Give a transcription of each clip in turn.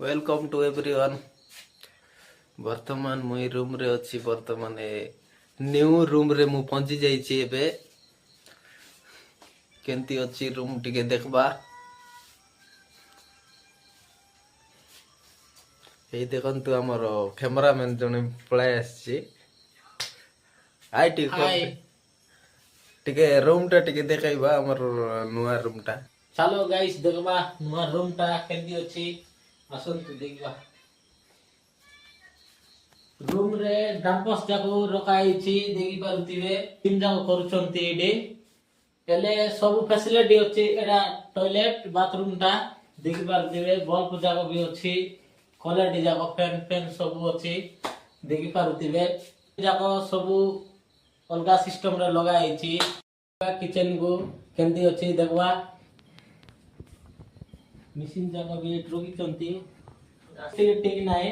Welcome to everyone. वर्तमान मुई room रे अच्छी वर्तमान न्यू रूम रे मु पहुंची जाइछि एबे केंती अच्छी रूम टिके देखबा। एई देखंतु हमर कैमरामैन जने पळाय आछि। हाय टिके रूम टा टिके देखाइबा हमर नुआ रूम टा। चलो गाइस देखबा नुआ रूम टा केंती अछि आसंतु देखबा। रूम रे डांपस जाको रखाइछि देखि पारुतिबे तीन जाको करूछंती एडे एले सब फैसिलिटी अछि। एडा टॉयलेट बाथरूम टा देखि पारुतिबे बल्ब जाको भी अछि क्वालिटी जाको फैन सब अछि देखि पारुतिबे जाको सब अलगा सिस्टम रे लगाइछि। किचन को केंती अछि देखबा। मशीन जाको भी रखिछंती ठीक नाही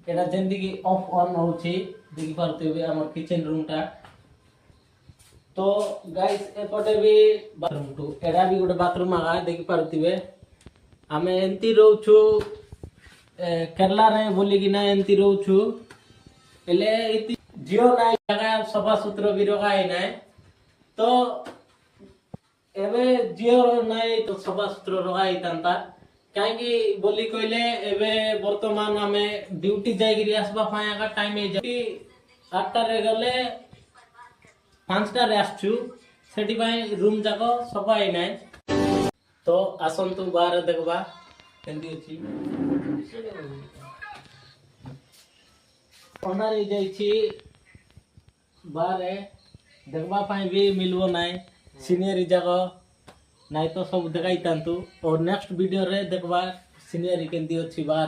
एटा जेंति कि ऑफ ऑन होछि देखि पारुतिबे हमर किचन रूम टा। तो गाइस एपटे भी बाथरूम टू एडा भी गोटे बाथरूम आगा देखि पारुतिबे। आमे एंती रहउछु केरला रे बोली कि ना एंती रहउछु एले इति जियो नाइ जगह सफा सुथरा भी रखाय नाइ। तो एबे जियो नाइ तो सफा सुथरा रखाय तांता काहेकि बोली कहले एबे वर्तमान आमे ड्यूटी जाइगिरी आसबा फाया का टाइम हे जति 8टा रे गले 5टा रे आछू सेठी भाई रूम जाको सफा हे नाइ। तो आसंतु बाहर देखबा केंदी अछि ओनर हे जाइछि बाहर देखबा पाई भी मिलबो नाइ सीनियर जाको नाइ तो सब देखाई तांतु और नेक्स्ट वीडियो रे देखबा सीनियर केंदी अछि बाहर।